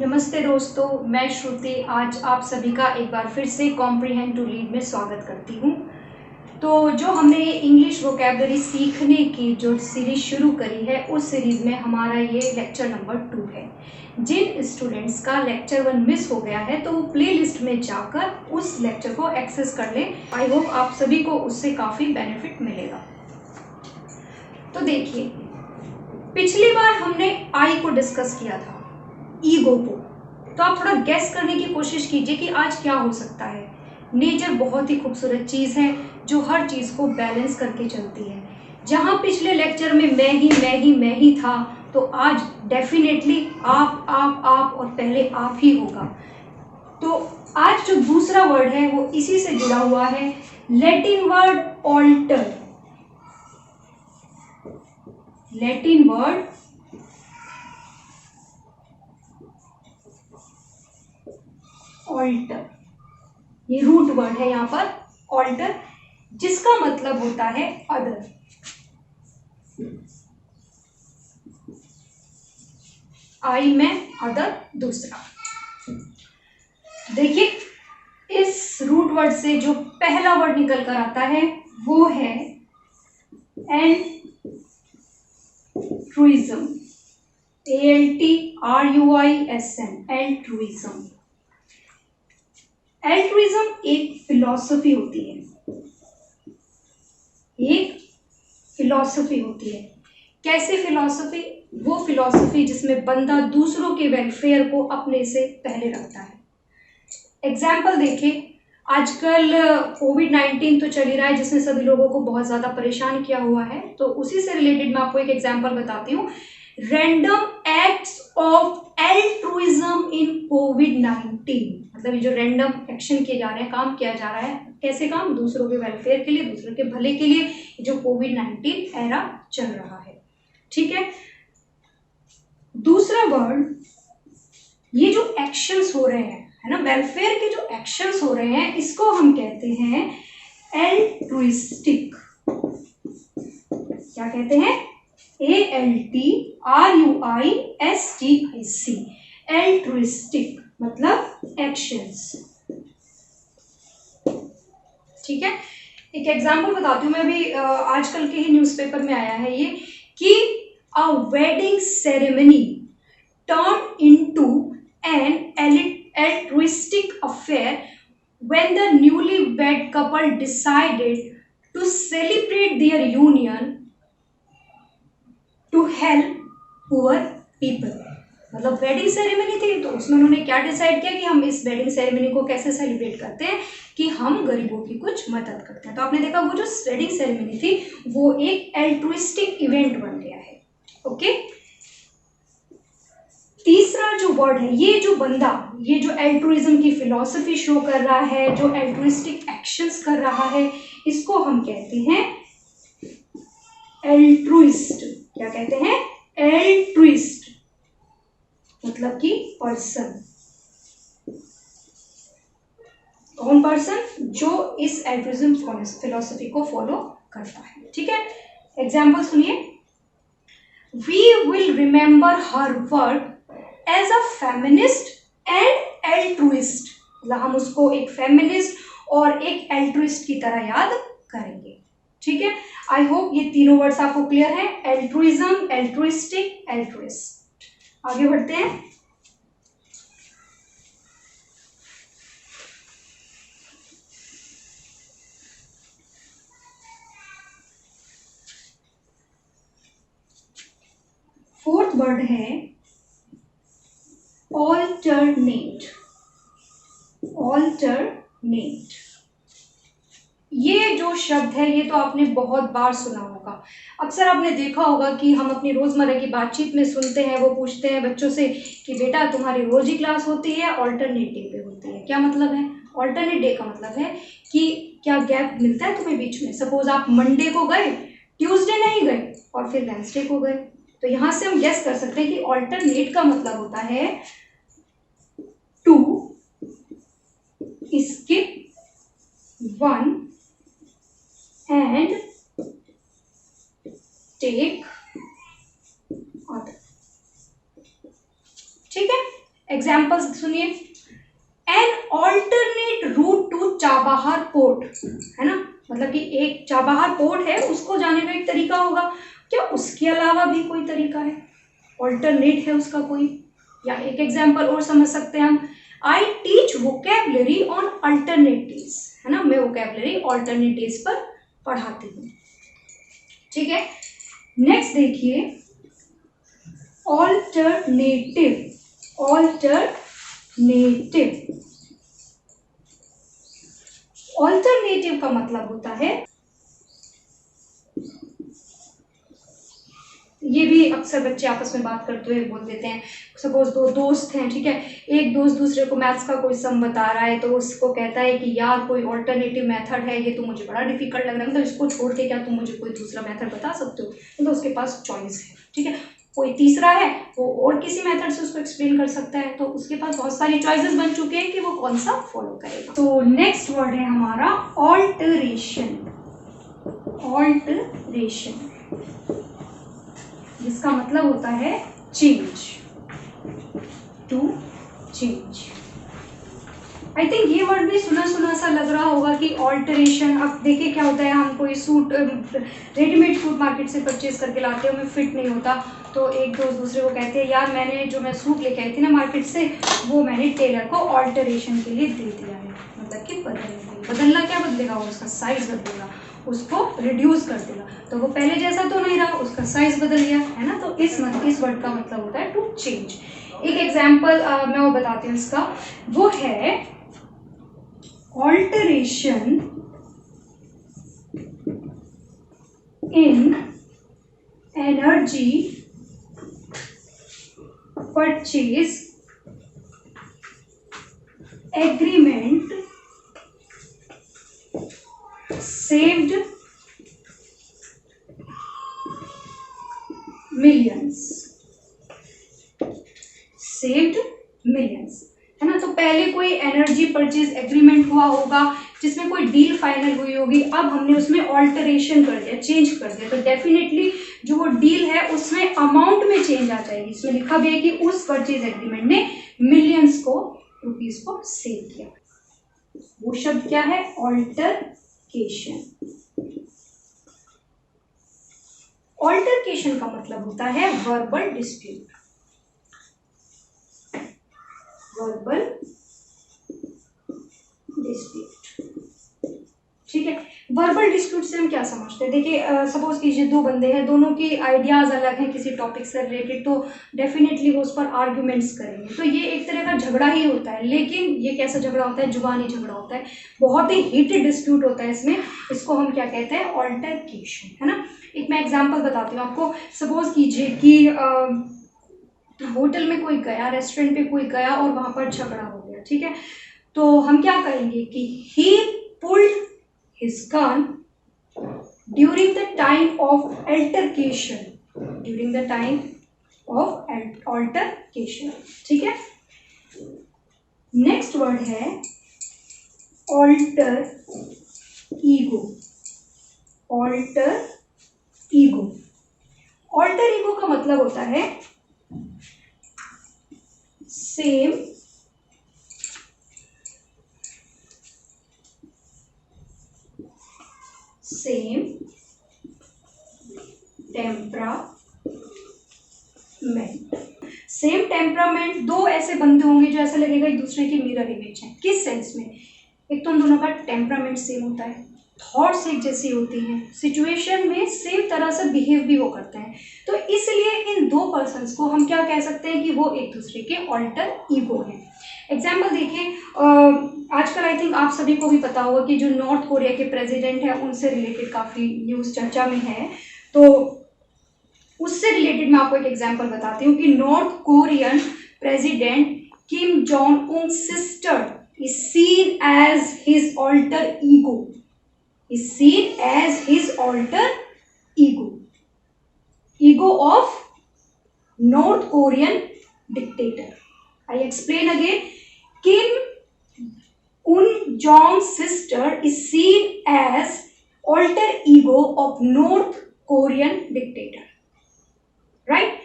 नमस्ते दोस्तों, मैं श्रुति आज आप सभी का एक बार फिर से कॉम्प्रिहेंड टू लीड में स्वागत करती हूँ। तो जो हमने इंग्लिश वोकैबुलरी सीखने की जो सीरीज शुरू करी है, उस सीरीज में हमारा ये लेक्चर नंबर 2 है। जिन स्टूडेंट्स का लेक्चर 1 मिस हो गया है तो वो प्ले लिस्ट में जाकर उस लेक्चर को एक्सेस कर लें। आई होप आप सभी को उससे काफ़ी बेनिफिट मिलेगा। तो देखिए, पिछली बार हमने आई को डिस्कस किया था, ईगो को। तो आप थोड़ा गेस करने की कोशिश कीजिए कि आज क्या हो सकता है। नेचर बहुत ही खूबसूरत चीज़ है जो हर चीज़ को बैलेंस करके चलती है। जहाँ पिछले लेक्चर में मैं ही था, तो आज डेफिनेटली आप और पहले आप ही होगा। तो आज जो दूसरा वर्ड है वो इसी से जुड़ा हुआ है, Latin word alter. Latin word alter, ये रूट वर्ड है यहाँ पर ऑल्टर, जिसका मतलब होता है अदर। आई में, अदर दूसरा। देखिए, इस रूट वर्ड से जो पहला वर्ड निकल कर आता है वो है एल्ट्रुइज्म। ALTRUISM, altruism. एल्ट्रुइज्म एक फिलॉसफी होती है, एक फिलॉसफी होती है। कैसी फिलॉसफी? वो फिलॉसफी जिसमें बंदा दूसरों के वेलफेयर को अपने से पहले रखता है। एग्जाम्पल देखें, आजकल कोविड-19 तो चल ही रहा है, जिसने सभी लोगों को बहुत ज़्यादा परेशान किया हुआ है। तो उसी से रिलेटेड मैं आपको एक एग्जाम्पल बताती हूँ। रैंडम एक्ट्स ऑफ एल्ट्रुइज्म इन कोविड-19, मतलब ये जो रैंडम एक्शन किए जा रहे हैं, काम किया जा रहा है, कैसे काम? दूसरों के वेलफेयर के लिए, दूसरों के भले के लिए, जो कोविड-19 एरा चल रहा है। ठीक है। दूसरा वर्ड, ये जो एक्शंस हो रहे हैं, है ना, वेलफेयर के जो एक्शंस हो रहे हैं, इसको हम कहते हैं एल्ट्रुइस्टिक। क्या कहते हैं? ALTRUISTIC, एल्ट्रुइस्टिक मतलब एक्शंस। ठीक है। एक एग्जांपल बताती हूँ मैं भी, आजकल के ही न्यूज़पेपर में आया है ये, कि a wedding ceremony turned into an altruistic affair when the newlywed couple decided to celebrate their union to help poor people। मतलब वेडिंग सेरेमनी थी, तो उसमें उन्होंने क्या डिसाइड किया कि हम इस वेडिंग सेरेमनी को कैसे सेलिब्रेट करते हैं कि हम गरीबों की कुछ मदद करते हैं। तो आपने देखा, वो जो वेडिंग सेरेमनी थी वो एक एल्ट्रुइस्टिक इवेंट बन गया है। ओके। तीसरा जो वर्ड है, ये जो बंदा, ये जो एल्ट्रुइज्म की फिलॉसफी शो कर रहा है, जो एल्ट्रुइस्टिक एक्शंस कर रहा है, इसको हम कहते हैं एल्ट्रुइस्ट। क्या कहते हैं? एल्ट्रुइस्ट मतलब कि पर्सन। कौन पर्सन? जो इस एल्ट्रुइज्म फिलॉसफी को फॉलो करता है। ठीक है। एग्जाम्पल सुनिए। We will remember her work as a feminist and altruist। मतलब हम उसको एक फेमिनिस्ट और एक एल्ट्रुइस्ट की तरह याद करेंगे। ठीक है। आई होप ये तीनों वर्ड्स आपको क्लियर है, एल्ट्रुइज्म, एल्ट्रुइस्टिक, एल्ट्रुइस्ट। आगे बढ़ते हैं। फोर्थ वर्ड है ऑल्टरनेट। ऑल्टरनेट, ये जो शब्द है ये तो आपने बहुत बार सुना होगा। अक्सर आपने देखा होगा कि हम अपनी रोजमर्रा की बातचीत में सुनते हैं, वो पूछते हैं बच्चों से कि बेटा तुम्हारी रोज ही क्लास होती है, ऑल्टरनेट डे पे होती है। क्या मतलब है? ऑल्टरनेट डे का मतलब है कि क्या गैप मिलता है तुम्हें बीच में। सपोज आप मंडे को गए, ट्यूसडे नहीं गए और फिर वेंसडे को गए, तो यहाँ से हम गेस कर सकते हैं कि ऑल्टरनेट का मतलब होता है to skip one and take other। ठीक है। एग्जाम्पल्स सुनिए। An alternate route to Chabahar port, है ना, मतलब कि एक चाबहार पोर्ट है, उसको जाने का एक तरीका होगा। क्या उसके अलावा भी कोई तरीका है? ऑल्टरनेट है उसका कोई। या एक एग्जाम्पल और समझ सकते हैं हम, I teach vocabulary on alternatives, है ना, मैं वोकेबलरी ऑल्टरनेटिव्स पर पढ़ाती हूँ। ठीक है, नेक्स्ट देखिए, ऑल्टरनेटिव। ऑल्टरनेटिव का मतलब होता है, ये भी अक्सर बच्चे आपस में बात करते हुए बोल देते हैं। सपोज दो दोस्त हैं, ठीक है, एक दोस्त दूसरे को मैथ्स का कोई सम बता रहा है, तो उसको कहता है कि यार कोई ऑल्टरनेटिव मेथड है, ये तो मुझे बड़ा डिफिकल्ट लग रहा है, तो इसको छोड़ के क्या तुम मुझे कोई दूसरा मेथड बता सकते हो? तो उसके पास चॉइस है, ठीक है। कोई तीसरा है, वो और किसी मेथड से उसको एक्सप्लेन कर सकता है, तो उसके पास बहुत सारी चॉइसेस बन चुके हैं कि वो कौन सा फॉलो करेगा। तो नेक्स्ट वर्ड है हमारा ऑल्टरेशन। जिसका मतलब होता है change, to change. I think ये वर्ड भी सुना सुना सा लग रहा होगा कि ऑल्टरेशन। अब देखिए क्या होता है, हम कोई सूट रेडीमेड सूट मार्केट से परचेज करके लाते हैं, हमें फिट नहीं होता, तो एक दोस्त दूसरे को कहते हैं यार मैंने जो मैं सूट लेके आई थी ना मार्केट से, वो मैंने टेलर को ऑल्टरेशन के लिए दे दिया है, मतलब कि बदलना क्या बदलेगा, उसका साइज बदलेगा, उसको रिड्यूस कर देगा, तो वो पहले जैसा तो नहीं रहा, उसका साइज बदल गया, है ना। तो इस वर्ड का मतलब होता है टू चेंज। एक एग्जाम्पल मैं वो बताती हूँ इसका, वो है alteration in energy purchase agreement saved millions, है ना। तो पहले कोई एनर्जी परचेज एग्रीमेंट हुआ होगा जिसमें कोई डील फाइनल हुई होगी, अब हमने उसमें ऑल्टरेशन कर दिया, चेंज कर दिया, तो डेफिनेटली जो वो डील है उसमें अमाउंट में चेंज आ जाएगी। इसमें लिखा भी है कि उस परचेज एग्रीमेंट ने मिलियंस को रुपीस को सेव किया। वो शब्द क्या है? ऑल्टरकेशन। ऑल्टरकेशन का मतलब होता है वर्बल डिस्प्यूट। ठीक है, वर्बल डिस्प्यूट से हम क्या समझते हैं? देखिए सपोज कीजिए दो बंदे हैं, दोनों की आइडियाज अलग हैं किसी टॉपिक से रिलेटेड, तो डेफिनेटली वो उस पर आर्ग्यूमेंट्स करेंगे, तो ये एक तरह का झगड़ा ही होता है। लेकिन ये कैसा झगड़ा होता है? जुबानी झगड़ा होता है, बहुत ही हीटेड डिस्प्यूट होता है इसमें। इसको हम क्या कहते हैं? ऑल्टरकेशन, है ना। एक मैं एग्जाम्पल बताती हूँ आपको। सपोज कीजिए कि होटल में कोई गया, रेस्टोरेंट पे कोई गया और वहां पर झगड़ा हो गया, ठीक है। तो हम क्या करेंगे कि ही pulled his gun during the time of altercation, ठीक है। नेक्स्ट वर्ड है ऑल्टर ईगो। ऑल्टर ईगो का मतलब होता है सेम टेम्परामेंट। दो ऐसे बंदे होंगे जो ऐसा लगेगा एक दूसरे की मिरर इमेज है। किस सेंस में? एक तो उन दोनों का टेम्परामेंट सेम होता है, थॉट्स एक जैसी होती हैं, सिचुएशन में सेम तरह से बिहेव भी वो करते हैं, तो इसलिए इन दो पर्सन्स को हम क्या कह सकते हैं कि वो एक दूसरे के ऑल्टर ईगो हैं। एग्जाम्पल देखिए, आजकल आई थिंक आप सभी को भी पता होगा कि जो नॉर्थ कोरिया के प्रेसिडेंट हैं उनसे रिलेटेड काफ़ी न्यूज़ चर्चा में है, तो उससे रिलेटेड मैं आपको एक एग्जाम्पल बताती हूँ कि north Korean president Kim Jong Un sister is seen as his alter ego. Ego of North Korean dictator. I explain again. Kim Un Jong's sister is seen as alter ego of North Korean dictator. Right?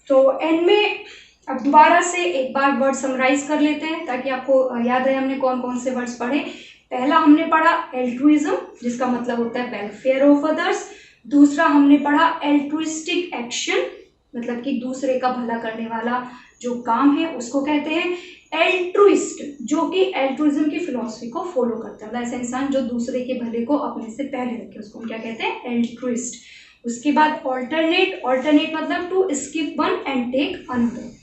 तो and में अब दोबारा से एक बार word summarise कर लेते हैं ताकि आपको याद है हमने कौन कौन से वर्ड्स पढ़े। पहला हमने पढ़ा एल्ट्रुइज्म, जिसका मतलब होता है वेलफेयर ऑफ अदर्स। दूसरा हमने पढ़ा एल्ट्रुइस्टिक एक्शन, मतलब कि दूसरे का भला करने वाला जो काम है उसको कहते हैं एल्ट्रुइस्ट, जो कि एल्ट्रुइज्म की फिलॉसफी को फॉलो करता है, मतलब ऐसा इंसान जो दूसरे के भले को अपने से पहले रखे, उसको हम क्या कहते हैं, एल्ट्रुइस्ट। उसके बाद ऑल्टरनेट, ऑल्टरनेट मतलब to skip one and take another.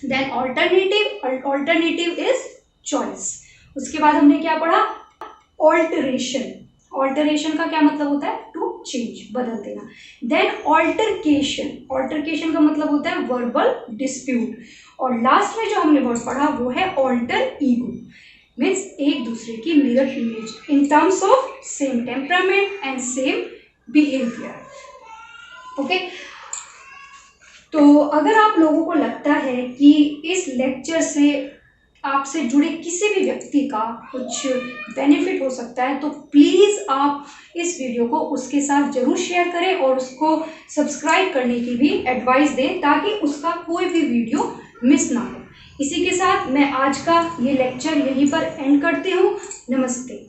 Then alternative, alternative is choice. उसके बाद हमने क्या पढ़ा, ऑल्टरेशन, ऑल्टरेशन का क्या मतलब होता है, टू चेंज, बदल देना। देन ऑल्टरकेशन, ऑल्टरकेशन का मतलब होता है वर्बल डिस्प्यूट। और लास्ट में जो हमने वर्ड पढ़ा वो है ऑल्टर ईगो, मीन्स एक दूसरे की mirror image in terms of same temperament and same behaviour. Okay, तो अगर आप लोगों को लगता है कि इस लेक्चर से आपसे जुड़े किसी भी व्यक्ति का कुछ बेनिफिट हो सकता है तो प्लीज़ आप इस वीडियो को उसके साथ ज़रूर शेयर करें और उसको सब्सक्राइब करने की भी एडवाइस दें ताकि उसका कोई भी वीडियो मिस ना हो। इसी के साथ मैं आज का ये लेक्चर यहीं पर एंड करती हूँ। नमस्ते।